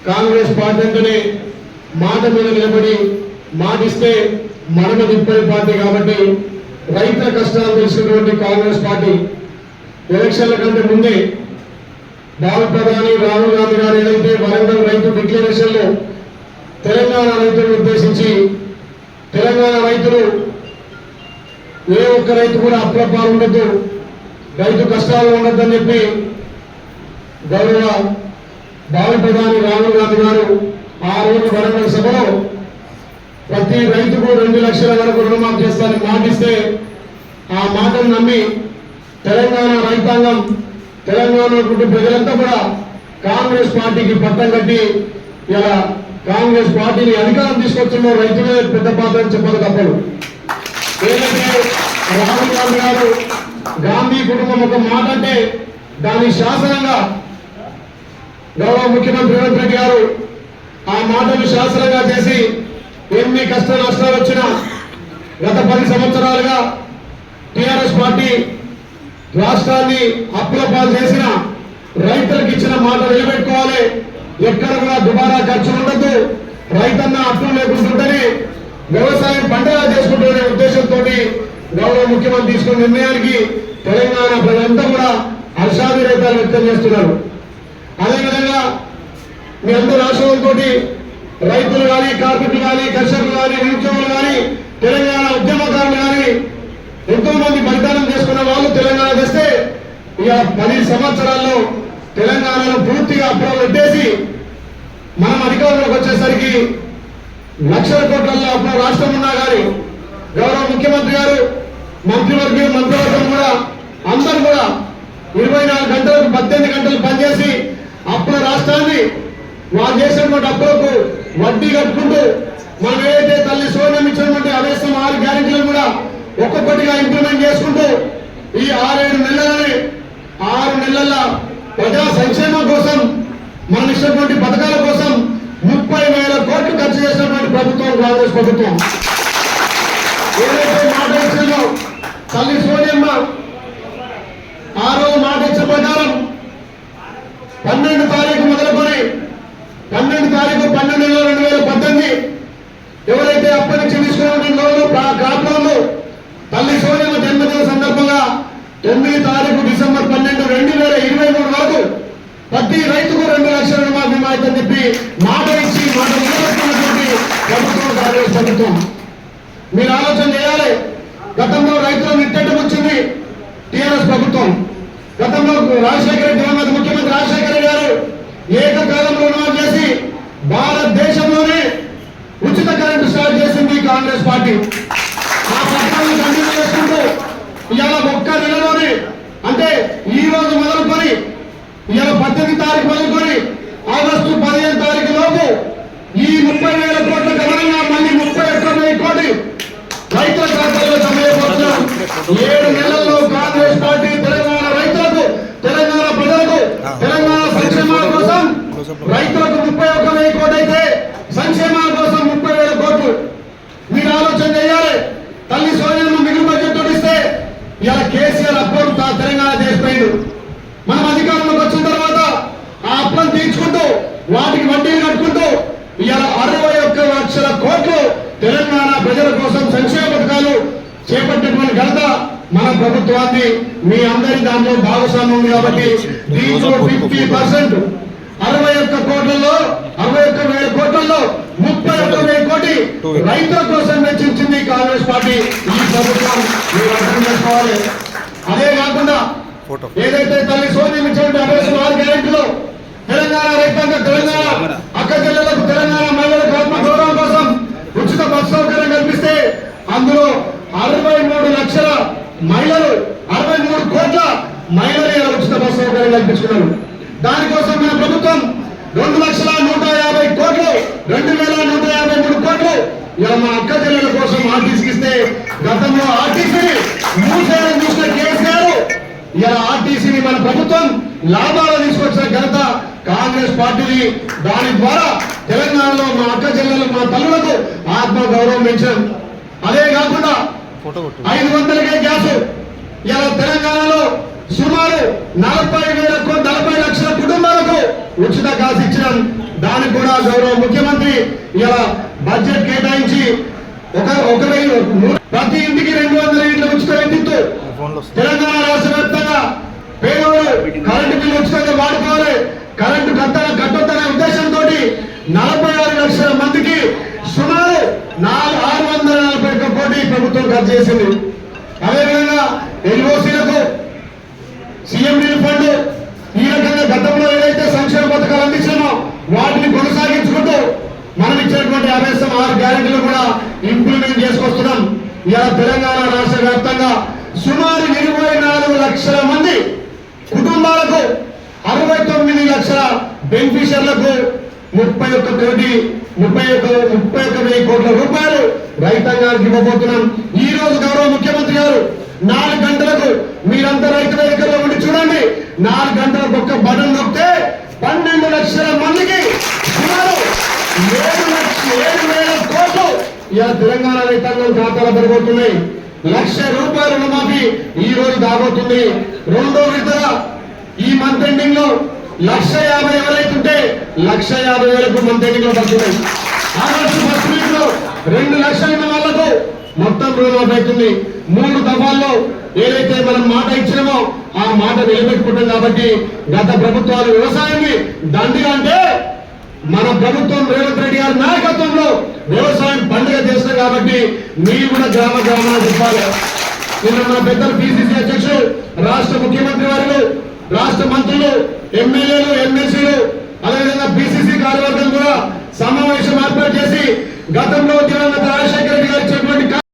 Congress party అంటేనే మాట మీద నిలబడి మాటిస్తే మనమ తిప్పని పార్టీ కాబట్టి రైతుల కష్టాలు తెలిసినటువంటి కాంగ్రెస్ పార్టీ ఎలక్షన్ల కంటే ముందే భారత ప్రధాని రాహుల్ గాంధీ గారు ఏదైతే వరంగల్ రైతు డిక్లరేషన్ లో తెలంగాణ రైతులను ఉద్దేశించి తెలంగాణ రైతులు ఏ ఒక్క రైతు కూడా అప్రపాలు ఉండద్దు, రైతు కష్టాలు ఉండద్దని చెప్పి గౌరవ భారత ప్రధాని రాహుల్ గాంధీ గారు ఆ రోజు వరంగల్ సభలో ప్రతి రైతుకు 2 లక్షల వరకు రుణమాఫీ చేస్తానని మాటిస్తే ఆ మాటను నమ్మి తెలంగాణ రైతాంగం తెలంగాణ ప్రజలంతా కూడా కాంగ్రెస్ పార్టీకి పట్టం కట్టి ఇలా కాంగ్రెస్ పార్టీని అధికారం తీసుకొచ్చిన రైతులే పెద్ద పాత్ర అని చెప్పదు తప్పదు. ఏదైతే రాహుల్ గాంధీ గారు గాంధీ కుటుంబం ఒక మాట అంటే దాని శాసనంగా గౌరవ ముఖ్యమంత్రి రేవంత్ రెడ్డి గారు ఆ మాటను శాసనంగా చేసి ఎన్ని కష్ట నష్టాలు వచ్చినా గత 10 సంవత్సరాలుగా టిఆర్ఎస్ పార్టీ రాష్ట్రాన్ని అప్పుల పాలు చేసిన రైతులకు ఇచ్చిన మాట నిలబెట్టుకోవాలి, ఎక్కడ కూడా దుబారా ఖర్చు ఉండదు, రైతన్న అప్పులు లేకుంటుంటేనే వ్యవసాయం పంటగా చేసుకుంటున్న ఉద్దేశంతో గౌరవ ముఖ్యమంత్రి తీసుకున్న నిర్ణయానికి తెలంగాణ ప్రజలంతా కూడా హర్షాభిరేతాలు వ్యక్తం చేస్తున్నారు. అదేవిధంగా మీ అందరూ ఆశయంతో రైతులు కానీ కార్మికులు కానీ కర్షకులు కానీ నిరుద్యోగులు కానీ తెలంగాణ ఉద్యమకారులు కానీ ఎంతో మంది బలిదానం చేసుకున్న వాళ్ళు తెలంగాణ తెస్తే ఇక 10 సంవత్సరాల్లో తెలంగాణను పూర్తిగా అప్పులు పెట్టేసి మనం అధికారంలోకి వచ్చేసరికి లక్షల కోట్లలో అప్పుడు రాష్ట్రం ఉన్నా కానీ గౌరవ ముఖ్యమంత్రి గారు మంత్రివర్గం కూడా అందరూ కూడా 24 గంటలకు 18 గంటలు పనిచేసి అప్పుల రాష్ట్రాన్ని వాళ్ళు చేసినటువంటి అప్పులకు వడ్డీ కట్టుకుంటూ మనం ఏదైతే తల్లి సోనియం ఇచ్చినటువంటి అవేశం 6 గ్యారెంటీలను కూడా ఒక్కొక్కటిగా ఇంప్లిమెంట్ చేసుకుంటూ ఈ 6-7 నెలల ప్రజా సంక్షేమం కోసం మనం ఇచ్చినటువంటి పథకాల కోసం 30,000 కోట్లు ఖర్చు చేసినటువంటి ప్రభుత్వం కాంగ్రెస్ ప్రభుత్వం. ఏదైతే మాట ఇచ్చిందో తల్లి సోనియమ్మ ఆ రోజు మాట ఇచ్చిన ప్రకారం 12 తారీఖు మొదలుకొని 12 తారీఖు 12/2018 ఎవరైతే అప్పటి నుంచి తీసుకున్న లోన్లు క్రాప్ లోన్లు తల్లి సోనియమ్మ జన్మదిన సందర్భంగా 9 తారీఖు డిసెంబర్ 12, 2023 వరకు ప్రతి రైతుకు 2 లక్షల రుణమాఫీ అని చెప్పి మాట ఇచ్చి మాట నిలబెట్టుకున్నటువంటి ప్రభుత్వం కాంగ్రెస్ ప్రభుత్వం. మీరు ఆలోచన చేయాలి, గతంలో రైతులను ఇట్టడం వచ్చింది టిఆర్ఎస్ ప్రభుత్వం. గతంలో రాజశేఖర రెడ్డి ముఖ్యమంత్రి రాజశేఖర రెడ్డి గారు ఏకకాలంలో రుణమాఫీ చేసి భారతదేశంలోనే ఉచిత కరెంటు స్టార్ట్ చేసింది కాంగ్రెస్ పార్టీ. ఆ పథకాన్ని కంటిన్యూ చేసుకుంటూ ఇవాళ ఒక్క నెలలోనే అంటే ఈ రోజు మొదలుకొని ఇవాళ 18 తారీఖు మొదలుకొని ఆగస్టు 15 తారీఖు లోపు ఈ 30,000 కోట్ల గణంగా మళ్ళీ 31,000 కోట్లు రైతుల ఖాతాల్లో జమ చేయబోతున్నాం. 7 నెలల్లో కాంగ్రెస్ పార్టీ తెలంగాణ రైతులకు, తెలంగాణ ప్రజలకు, తెలంగాణ సంక్షేమాల కోసం రైతులకు 31,000 కోట్లు అయితే సంక్షేమాల కోసం 30,000 కోట్లు. మీరు ఆలోచన చేయాలి, తల్లి సోనియమ్మ మిగులు బడ్జెట్ ఇస్తే ఇలా కేసీఆర్ అప్పుడు తెలంగాణ చేసిపోయిండు. మనం అధికారంలోకి వచ్చిన తర్వాత ఆ అప్పులను తీర్చుకుంటూ వాటికి వడ్డీలు కట్టుకుంటూ ఇలా 61 లక్షల కోట్లు తెలంగాణ ప్రజల కోసం సంక్షేమ పథకాలు చేపట్టినటువంటి ఘనత మన ప్రభుత్వాన్ని. మీ అందరి దాంట్లో భాగస్వామ్యం ఉంది కాబట్టి దీంట్లో 50% 61 కోట్లలో 61,000 కోట్లలో 31,000 కోటి రైతుల కోసం వెచ్చించింది కాంగ్రెస్ పార్టీ. ఈ ప్రభుత్వం మీరు అర్థం చేసుకోవాలి. అదే కాకుండా ఏదైతే తల్లి సోనియం ఇచ్చినటువంటి 6 గ్యారెంటీలో తెలంగాణ రైతాంగ, తెలంగాణ అక్క జిల్లాలకు, తెలంగాణ మహిళలకు ఆత్మ గౌరవం కోసం ఉచిత బస్ సౌకర్యం కల్పిస్తే అందులో 63 లక్షల మహిళలు 63 కోట్ల మహిళలు ఉచిత బస్ సౌకర్యం కల్పించుకున్నారు. దానికోసం మన ప్రభుత్వం 2,150 కోట్లు 2,153 కోట్లు ఇలా మా అక్క జిల్లాల కోసం ఆర్టీసీకి ఇస్తే గతంలో ఆర్టీసీని మూసేయడం చూసిన కేసీఆర్ ఇలా ఆర్టీసీని మన ప్రభుత్వం లాభాలు తీసుకొచ్చిన ఘనత కాంగ్రెస్ పార్టీని. దాని ద్వారా తెలంగాణలో మా అక్క జిల్లాలో మా తల్లులకు ఆత్మ గౌరవం పెంచాం. అదే కాకుండా 500కే గ్యాస్ ఇలా తెలంగాణలో సుమారు 40 లక్షల కుటుంబాలకు ఉచిత గ్యాస్ ఇచ్చినాం. దానికి కూడా గౌరవ ముఖ్యమంత్రి ఇలా బడ్జెట్ కేటాయించి ప్రతి ఇంటికి 200 యూనిట్ల ఉచిత విద్యుత్ తెలంగాణ రాష్ట్ర వ్యాప్తంగా పేదవాళ్ళు కరెంటు బిల్లు ఉచితంగా వాడుకోవాలి, కరెంటు కట్టొద్దనే ఉద్దేశంతో 46 లక్షల మందికి సుమారు 641 కోటి ప్రభుత్వం ఖర్చు చేసింది. అదేవిధంగా ఎల్ఓసీలకు సీఎం రిలీఫ్ ఫండ్ ఈ రకంగా గతంలో ఏదైతే సంక్షేమ పథకాలు అందించామో వాటిని కొనసాగించుకుంటూ మనం ఇచ్చినటువంటి 6 గ్యారెంటీలు కూడా ఇంప్లిమెంట్ చేసుకొస్తున్నాం. ఇలా తెలంగాణ రాష్ట్ర వ్యాప్తంగా సుమారు 24 లక్షల మంది కుటుంబాలకు 69 లక్షల బెనిఫిషియర్లకు 31,000 కోట్ల రూపాయలు రైతాంగానికి ఇవ్వబోతున్నాం. ఈ రోజు గౌరవ ముఖ్యమంత్రి గారు 4 గంటలకు మీరంతా రైతు వేదికలో ఉండి చూడండి, 4 గంటలకు ఒక్క బటన్ నొక్కితే 12 లక్షల మందికి సుమారు 7,000 కోట్లు ఇలా తెలంగాణ రైతాంగం ఖాతాలో పడిపోతున్నాయి. ₹1,00,000 రుణమాఫీ ఈ రోజు కాబోతుంది. రెండో విడత ఈ మంత్ ఎండింగ్ లో 1,50,000 ఎవరైతుంటే 1,50,000 మంత్ ఎండింగ్ లో పడుతున్నాయి. ఆగస్టు ఫస్ట్ వీక్ లో 2 లక్షల ఉన్న వాళ్లకు మొత్తం రుణమాఫీ అవుతుంది. 3 దఫాల్లో ఏదైతే మనం మాట ఇచ్చినామో ఆ మాట నిలబెట్టుకుంటాం. కాబట్టి గత ప్రభుత్వాలు వ్యవసాయాన్ని దండిగా అంటే మన ప్రభుత్వం రేవంత్ రెడ్డి గారి నాయకత్వంలో వ్యవసాయం పండుగ చేస్తాం. కాబట్టి మీరు కూడా గ్రామాన చెప్పాలి. నిన్న మన పెద్దలు పిసిసి అధ్యక్షులు, రాష్ట్ర ముఖ్యమంత్రి వారు, రాష్ట్ర మంత్రులు, ఎమ్మెల్యేలు, ఎమ్మెల్సీలు, అదేవిధంగా పిసిసి కార్యవర్గం కూడా సమావేశం ఏర్పాటు చేసి గతంలో దివంగత రాజశేఖర రెడ్డి గారు